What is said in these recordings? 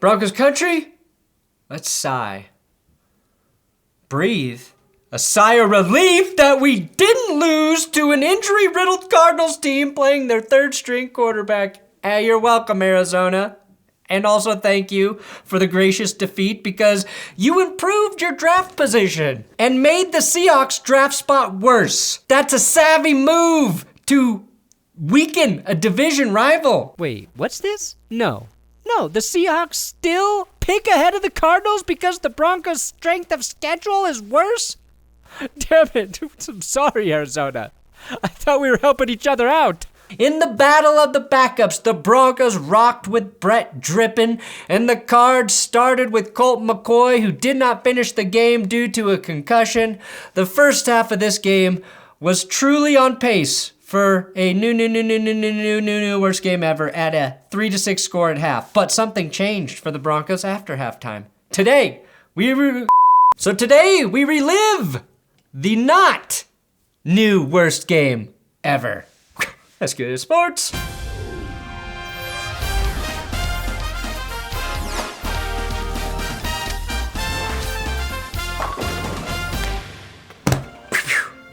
Broncos country, let's sigh. Breathe. A sigh of relief that we didn't lose to an injury-riddled Cardinals team playing their third-string quarterback. Hey, you're welcome, Arizona. And also thank you for the gracious defeat because you improved your draft position and made the Seahawks draft spot worse. That's a savvy move to weaken a division rival. Wait, what's this? No, the Seahawks still pick ahead of the Cardinals because the Broncos' strength of schedule is worse? Damn it, I'm sorry, Arizona. I thought we were helping each other out. In the battle of the backups, the Broncos rocked with Brett Rypien, and the Cards started with Colt McCoy, who did not finish the game due to a concussion. The first half of this game was truly on pace for a new worst game ever at a 3-6 score at half. But something changed for the Broncos after halftime. Today, we relive the not new worst game ever. That's good at sports.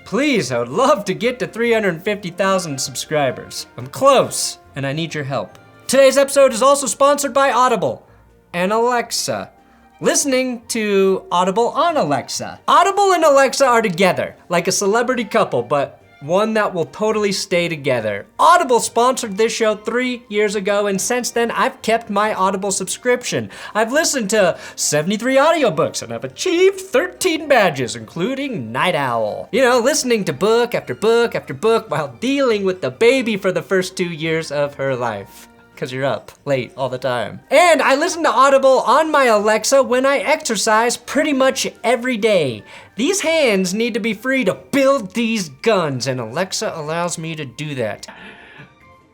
Please, I would love to get to 350,000 subscribers. I'm close, and I need your help. Today's episode is also sponsored by Audible and Alexa. Listening to Audible on Alexa. Audible and Alexa are together, like a celebrity couple, but one that will totally stay together. Audible sponsored this show 3 years ago, and since then, I've kept my Audible subscription. I've listened to 73 audiobooks, and I've achieved 13 badges, including Night Owl. You know, listening to book after book after book while dealing with the baby for the first 2 years of her life. Because you're up late all the time. And I listen to Audible on my Alexa when I exercise pretty much every day. These hands need to be free to build these guns, and Alexa allows me to do that.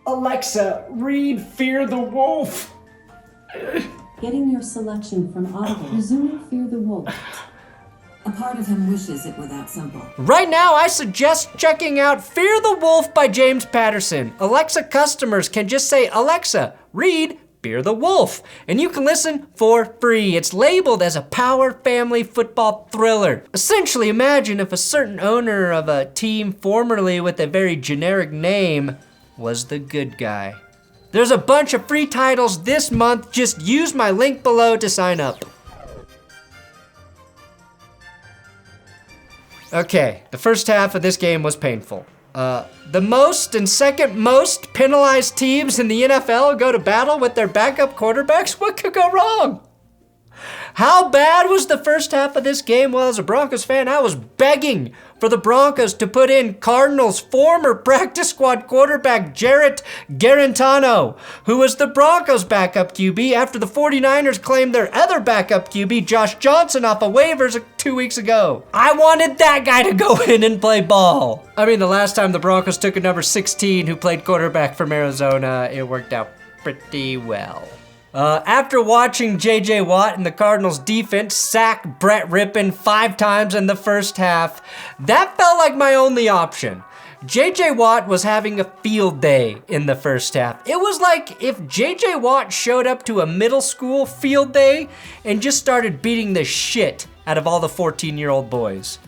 Alexa, read Fear the Wolf. Getting your selection from Audible. Resuming Fear the Wolf. A part of him wishes it were that simple. Right now, I suggest checking out Fear the Wolf by James Patterson. Alexa customers can just say, Alexa, read Fear the Wolf, and you can listen for free. It's labeled as a power family football thriller. Essentially, imagine if a certain owner of a team formerly with a very generic name was the good guy. There's a bunch of free titles this month. Just use my link below to sign up. Okay, the first half of this game was painful. The most and second most penalized teams in the NFL go to battle with their backup quarterbacks. What could go wrong? How bad was the first half of this game? Well, as a Broncos fan, I was begging for the Broncos to put in Cardinals' former practice squad quarterback Jarrett Garantano, who was the Broncos' backup QB after the 49ers claimed their other backup QB, Josh Johnson, off of waivers 2 weeks ago. I wanted that guy to go in and play ball. I mean, the last time the Broncos took a number 16 who played quarterback from Arizona, it worked out pretty well. After watching J.J. Watt and the Cardinals defense sack Brett Rypien 5 times in the first half, that felt like my only option. J.J. Watt was having a field day in the first half. It was like if J.J. Watt showed up to a middle school field day and just started beating the shit out of all the 14-year-old boys.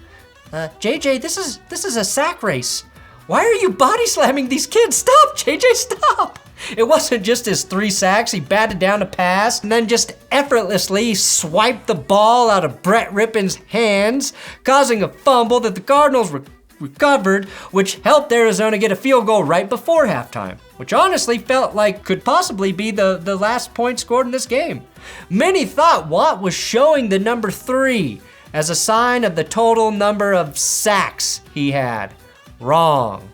JJ, this is a sack race. Why are you body slamming these kids? Stop, JJ, stop! It wasn't just his 3 sacks. He batted down a pass and then just effortlessly swiped the ball out of Brett Rypien's hands, causing a fumble that the Cardinals recovered, which helped Arizona get a field goal right before halftime, which honestly felt like could possibly be the last point scored in this game. Many thought Watt was showing the number 3 as a sign of the total number of sacks he had. Wrong.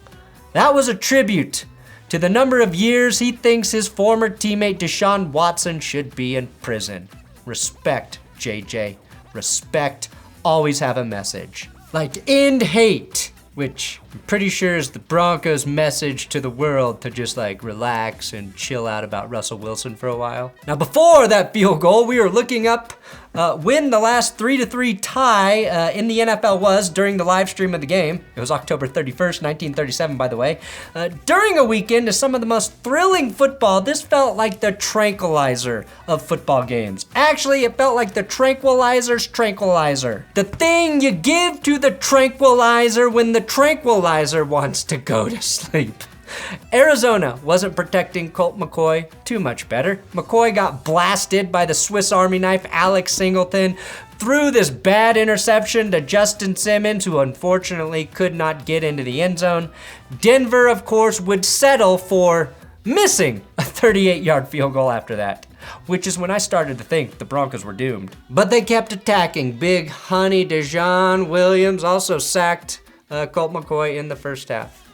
That was a tribute to the number of years he thinks his former teammate Deshaun Watson should be in prison. Respect, JJ. Respect. Always have a message. Like end hate, which I'm pretty sure is the Broncos' message to the world to just like relax and chill out about Russell Wilson for a while. Now before that field goal, we were looking up When the last 3-3 tie in the NFL was during the live stream of the game. It was October 31st, 1937, by the way. During a weekend of some of the most thrilling football, this felt like the tranquilizer of football games. Actually, it felt like the tranquilizer's tranquilizer. The thing you give to the tranquilizer when the tranquilizer wants to go to sleep. Arizona wasn't protecting Colt McCoy too much better. McCoy got blasted by the Swiss Army knife Alex Singleton, threw this bad interception to Justin Simmons, who unfortunately could not get into the end zone. Denver, of course, would settle for missing a 38-yard field goal after that, which is when I started to think the Broncos were doomed. But they kept attacking. Big Honey Dejon Williams also sacked Colt McCoy in the first half.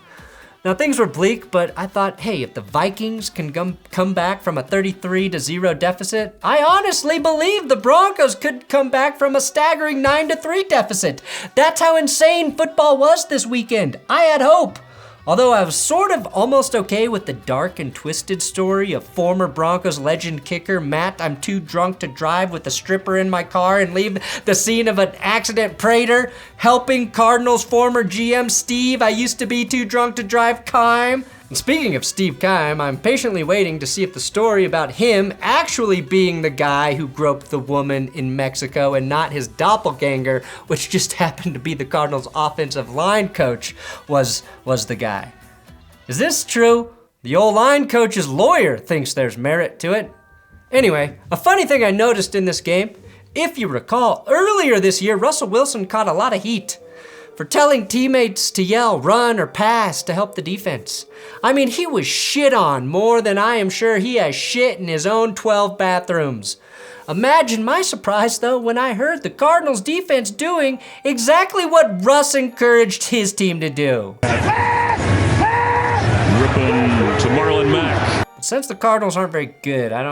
Now, things were bleak, but I thought, hey, if the Vikings can come back from a 33-0 deficit, I honestly believe the Broncos could come back from a staggering 9-3 deficit. That's how insane football was this weekend. I had hope. Although I was sort of almost okay with the dark and twisted story of former Broncos legend kicker Matt, I'm too drunk to drive with a stripper in my car and leave the scene of an accident Prater, helping Cardinals former GM Steve, I used to be too drunk to drive Keim. And speaking of Steve Keim, I'm patiently waiting to see if the story about him actually being the guy who groped the woman in Mexico and not his doppelganger, which just happened to be the Cardinals offensive line coach, was the guy. Is this true? The old line coach's lawyer thinks there's merit to it. Anyway, a funny thing I noticed in this game, if you recall, earlier this year, Russell Wilson caught a lot of heat for telling teammates to yell, run, or pass to help the defense. I mean, he was shit on more than I am sure he has shit in his own 12 bathrooms. Imagine my surprise, though, when I heard the Cardinals defense doing exactly what Russ encouraged his team to do. Ripping to Marlon Mack. But since the Cardinals aren't very good, I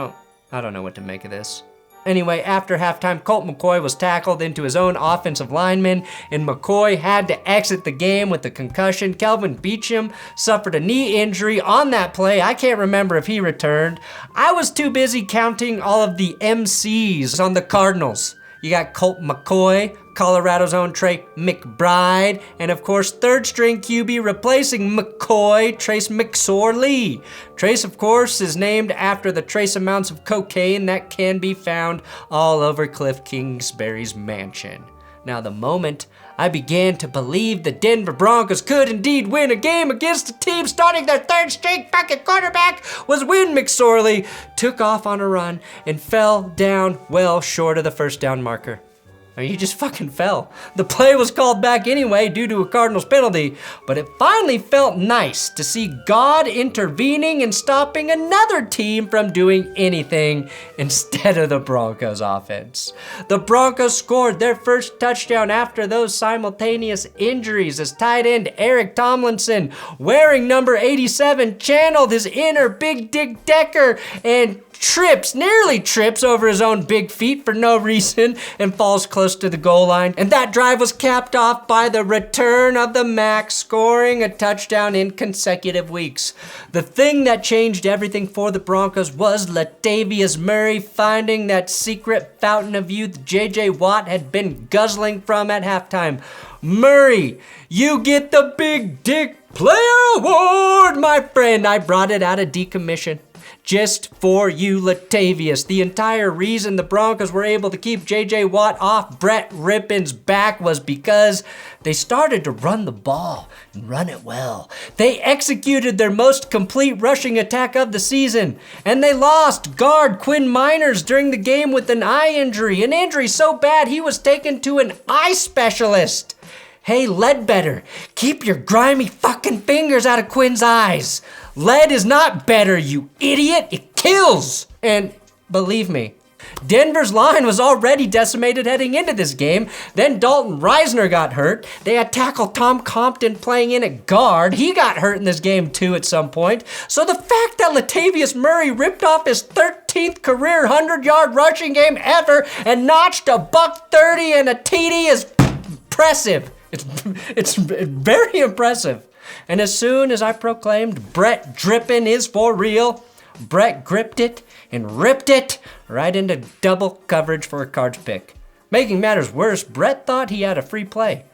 don't know what to make of this. Anyway, after halftime, Colt McCoy was tackled into his own offensive lineman, and McCoy had to exit the game with a concussion. Kelvin Beachum suffered a knee injury on that play. I can't remember if he returned. I was too busy counting all of the MCs on the Cardinals. You got Colt McCoy, Colorado's own Trey McBride, and of course, third-string QB replacing McCoy, Trace McSorley. Trace, of course, is named after the trace amounts of cocaine that can be found all over Cliff Kingsbury's mansion. Now, the moment I began to believe the Denver Broncos could indeed win a game against a team starting their third-string fucking quarterback was when McSorley took off on a run and fell down well short of the first down marker. He just fucking fell. The play was called back anyway due to a Cardinals penalty, but it finally felt nice to see God intervening and stopping another team from doing anything instead of the Broncos offense. The Broncos scored their first touchdown after those simultaneous injuries as tight end Eric Tomlinson, wearing number 87, channeled his inner Big Dick Decker and nearly trips over his own big feet for no reason and falls close to the goal line. And that drive was capped off by the return of the Mack, scoring a touchdown in consecutive weeks. The thing that changed everything for the Broncos was Latavius Murray finding that secret fountain of youth J.J. Watt had been guzzling from at halftime. Murray, you get the Big Dick Player Award, my friend. I brought it out of decommission. Just for you, Latavius. The entire reason the Broncos were able to keep J.J. Watt off Brett Rypien's back was because they started to run the ball and run it well. They executed their most complete rushing attack of the season, and they lost guard Quinn Miners during the game with an eye injury, an injury so bad he was taken to an eye specialist. Hey, Ledbetter, keep your grimy fucking fingers out of Quinn's eyes. Lead is not better, you idiot. It kills. And believe me, Denver's line was already decimated heading into this game. Then Dalton Reisner got hurt. They had tackle Tom Compton playing in at guard. He got hurt in this game too at some point. So the fact that Latavius Murray ripped off his 13th career 100-yard rushing game ever and notched a $130 and a TD is impressive. It's very impressive. And as soon as I proclaimed Brett Rypien is for real, Brett gripped it and ripped it right into double coverage for a Cards pick. Making matters worse, Brett thought he had a free play.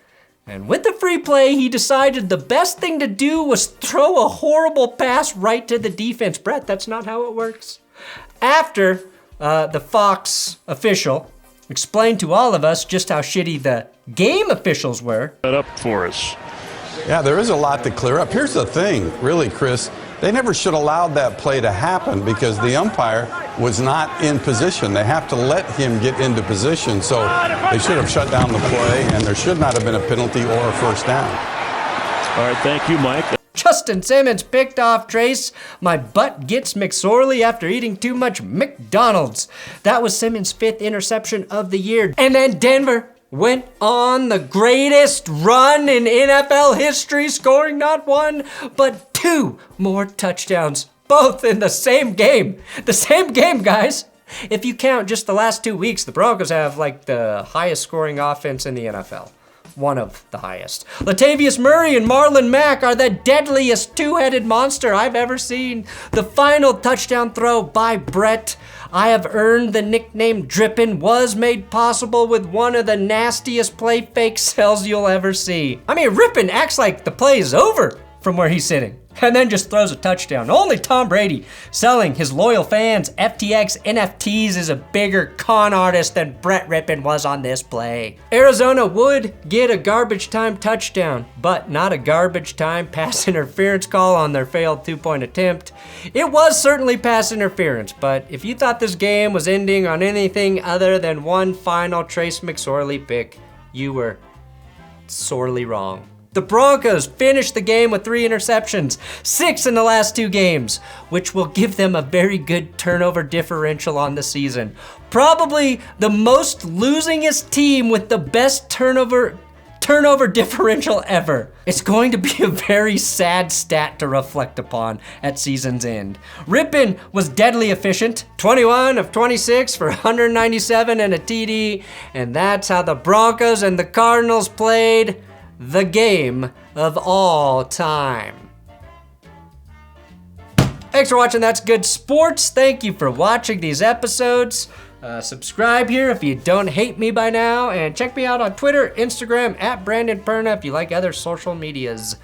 And with the free play, he decided the best thing to do was throw a horrible pass right to the defense. Brett, that's not how it works. After the Fox official explained to all of us just how shitty the game officials were. That up for us. Yeah, there is a lot to clear up. Here's the thing, really, Chris. They never should have allowed that play to happen because the umpire was not in position. They have to let him get into position. So they should have shut down the play, and there should not have been a penalty or a first down. All right, thank you, Mike. Justin Simmons picked off Trace. My butt gets McSorley after eating too much McDonald's. That was Simmons' 5th interception of the year. And then Denver went on the greatest run in NFL history, scoring not 1, but 2 more touchdowns, both in the same game. The same game, guys. If you count just the last 2 weeks, the Broncos have like the highest scoring offense in the NFL. One of the highest. Latavius Murray and Marlon Mack are the deadliest two-headed monster I've ever seen. The final touchdown throw by Brett, I have earned the nickname Drippin', was made possible with one of the nastiest play fake sells you'll ever see. I mean, Rypien acts like the play is over from where he's sitting, and then just throws a touchdown. Only Tom Brady, selling his loyal fans FTX NFTs, is a bigger con artist than Brett Rypien was on this play. Arizona would get a garbage time touchdown, but not a garbage time pass interference call on their failed 2-point attempt. It was certainly pass interference, but if you thought this game was ending on anything other than one final Trace McSorley pick, you were sorely wrong. The Broncos finished the game with 3 interceptions, 6 in the last 2 games, which will give them a very good turnover differential on the season. Probably the most losingest team with the best turnover differential ever. It's going to be a very sad stat to reflect upon at season's end. Rypien was deadly efficient, 21 of 26 for 197 and a TD, and that's how the Broncos and the Cardinals played the game of all time. Thanks for watching That's Good Sports. Thank you for watching these episodes. Subscribe here if you don't hate me by now, and check me out on Twitter, Instagram, @BrandonPerna if you like other social medias.